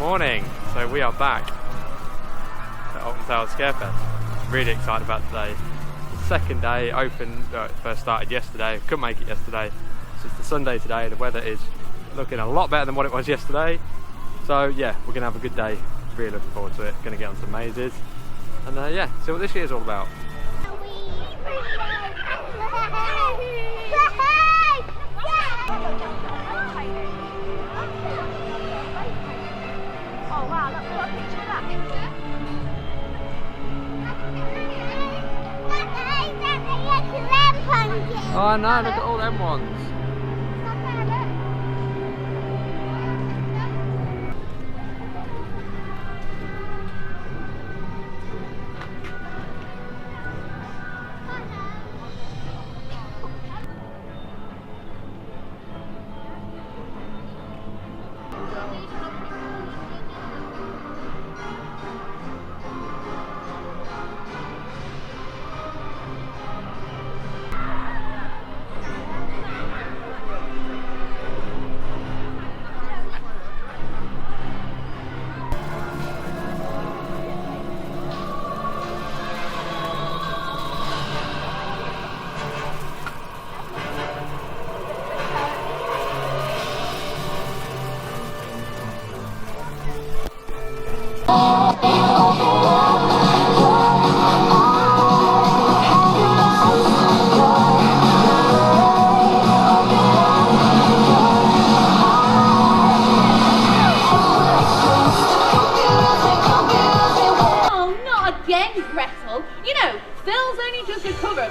morning. So we are back at Alton Towers Scarefest. Really excited about today. The second day open. It first started yesterday. Couldn't make it yesterday. So it's the Sunday today. The weather is looking a lot better than what it was yesterday. So yeah, we're gonna have a good day. Really looking forward to it. Gonna get on some mazes and yeah, see what this year's all about. Oh wow, look at a picture of that. Oh no, look at all them ones.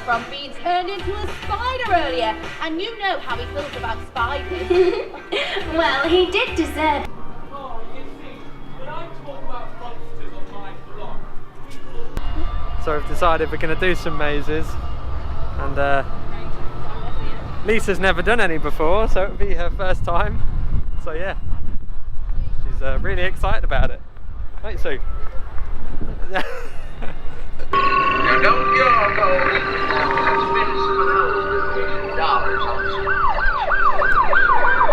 From being turned into a spider earlier, and you know how he feels about spiders. Well, he did deserve. Oh, you see, when I talk about monsters on my blog, So we've decided we're going to do some mazes, and Lisa's never done any before, so it'll be her first time. So yeah, she's really excited about it. Right, Sue? Now don't y'all go spend some of those dollars on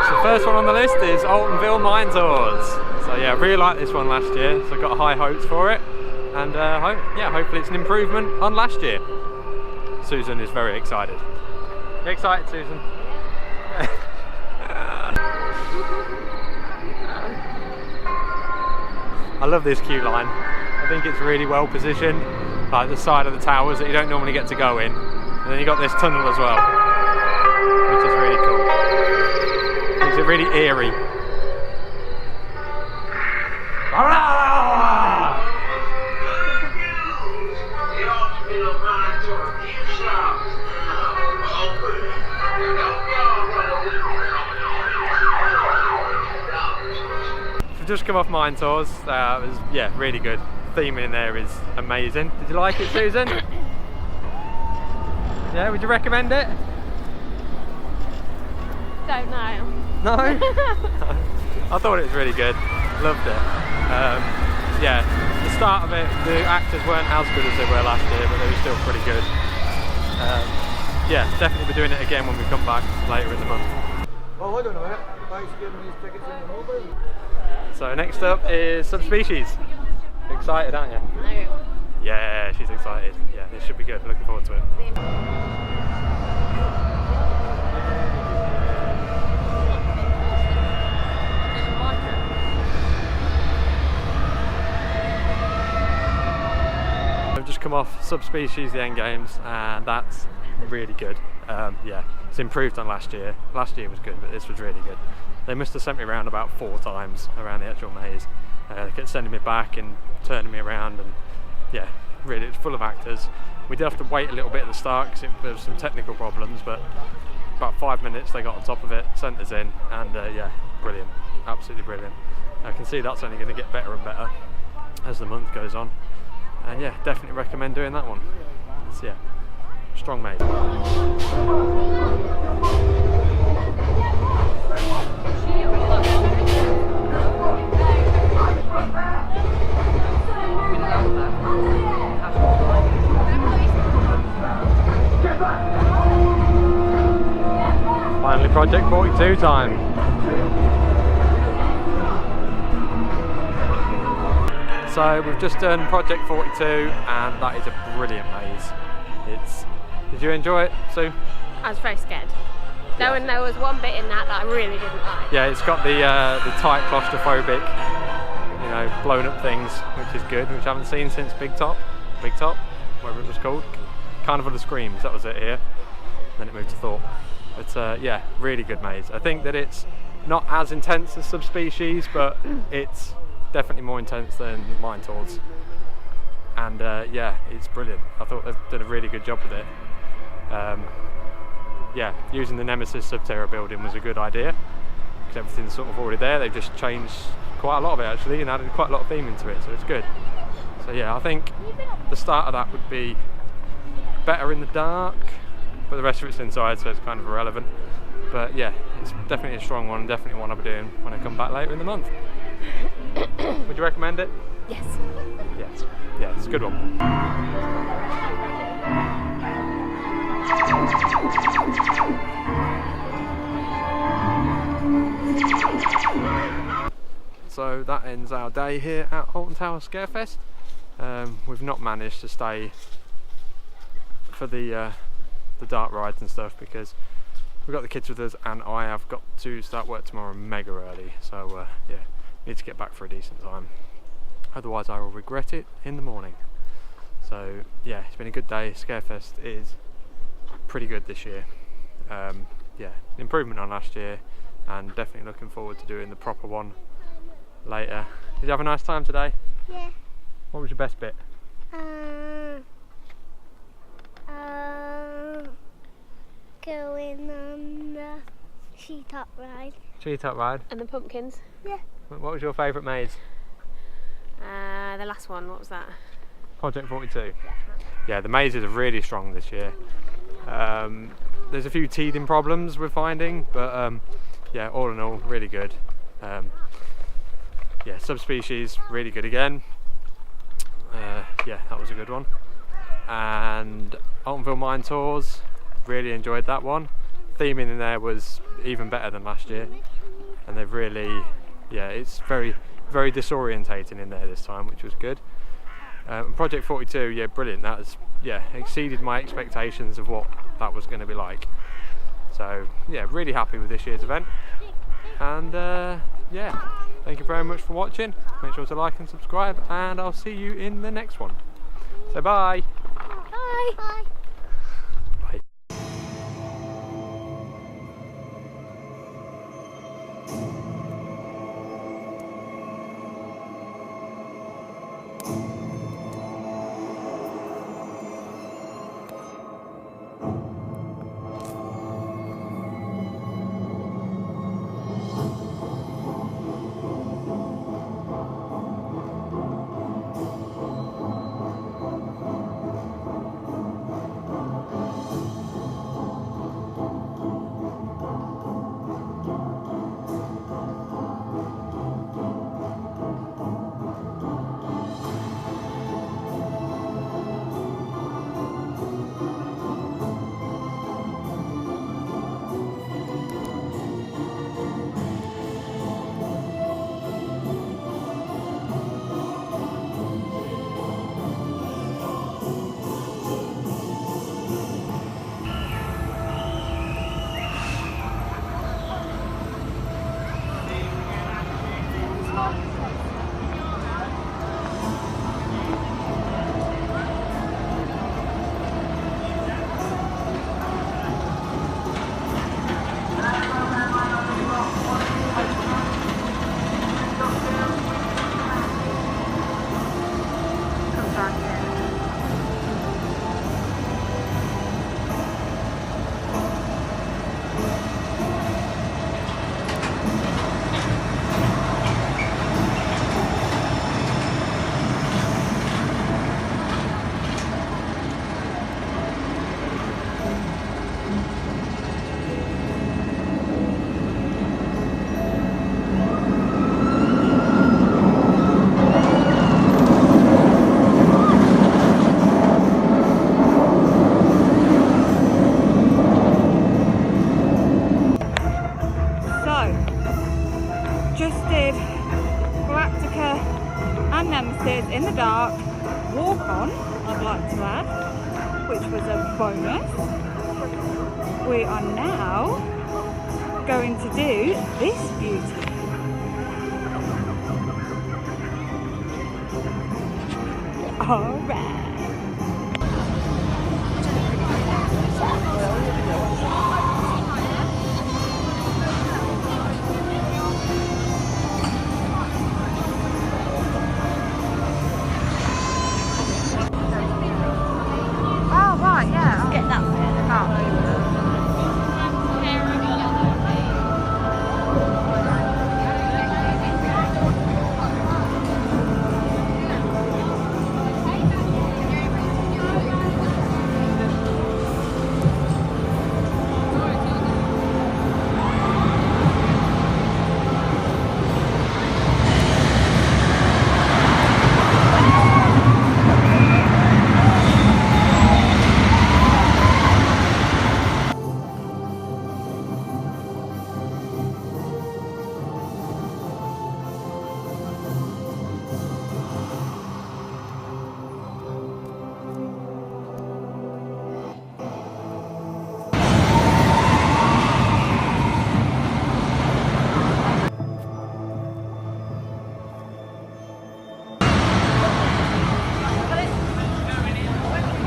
So the first one on the list is Altonville Mine Tours. So yeah, I really liked this one last year, so I've got high hopes for it. And yeah, hopefully it's an improvement on last year. Susan is very excited. You excited, Susan? I love this queue line. I think it's really well positioned, like the side of the towers that you don't normally get to go in. And then you got this tunnel as well, which is really cool. It's really eerie. We've just come off Mine Tours. It was yeah, really good. Theme in there is amazing. Did you like it, Susan? Yeah, would you recommend it? Don't know. No? I thought it was really good. Loved it. Yeah, the start of it, the actors weren't as good as they were last year, but they were still pretty good. Yeah, definitely be doing it again when we come back later in the month. Well, I don't know it. Thanks for giving these tickets in the mobile. So next up is Subspecies. Excited, aren't you? No. Yeah, she's excited. Yeah, this should be good. Looking forward to it. I've just come off Subspecies, the end games, and that's really good. Yeah, it's improved on last year. Last year was good, but this was really good. They must have sent me around about 4 times around the actual maze. They kept sending me back and turning me around, and yeah, really, it's full of actors. We did have to wait a little bit at the start because there was some technical problems, but about 5 minutes they got on top of it, sent us in, and yeah, brilliant, absolutely brilliant. I can see that's only going to get better and better as the month goes on, and yeah, definitely recommend doing that one. It's, yeah, strong maze. Finally Project 42 time. So we've just done Project 42 and that is a brilliant maze. Did you enjoy it, Sue? I was very scared. There was one bit in that I really didn't like. Yeah, it's got the tight claustrophobic, blown up things, which is good, which I haven't seen since Big Top, whatever it was called. Carnival of Screams, that was it here. Then it moved to Thorpe. But yeah, really good maze. I think that it's not as intense as Subspecies, but it's definitely more intense than Mine Tours. And yeah, it's brilliant. I thought they've done a really good job with it. Yeah, using the Nemesis Subterra building was a good idea because everything's sort of already there. They've just changed quite a lot of it actually and added quite a lot of theme into it, so it's good. So yeah, I think the start of that would be better in the dark, but the rest of it's inside, so it's kind of irrelevant. But yeah, it's definitely a strong one, definitely one I'll be doing when I come back later in the month. Would you recommend it? Yes. Yes. Yeah, it's a good one. So that ends our day here at Alton Towers Scarefest. We've not managed to stay for the dark rides and stuff because we've got the kids with us and I have got to start work tomorrow mega early, so yeah, need to get back for a decent time, otherwise I will regret it in the morning. So yeah, it's been a good day. Scarefest is pretty good this year. Yeah, improvement on last year and definitely looking forward to doing the proper one later. Did you have a nice time today? Yeah. What was your best bit? Going on the treetop ride. Treetop ride? And the pumpkins. Yeah. What was your favourite maze? The last one, what was that? Project 42. Yeah, the mazes are really strong this year. There's a few teething problems we're finding, but yeah, all in all, really good. Yeah, Subspecies, really good again. Yeah, that was a good one. And Altonville Mine Tours, really enjoyed that one. Theming in there was even better than last year, and they've really, yeah, it's very, very disorientating in there this time, which was good. Project 42, yeah, brilliant. That has, yeah, exceeded my expectations of what that was going to be like. So yeah, really happy with this year's event. And yeah, thank you very much for watching. Make sure to like and subscribe, and I'll see you in the next one. So bye. Bye. Bye. like to add, which was a bonus. We are now going to do this beauty. Alright. Oh, right, yeah. Get that one.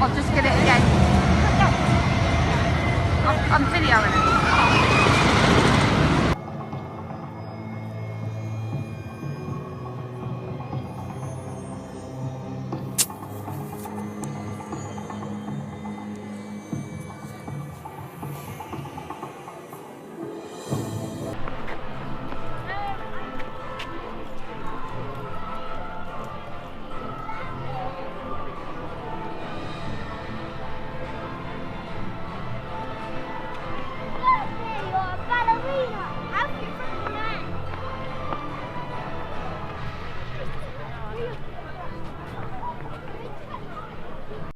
I'll just get it again. I'm videoing it.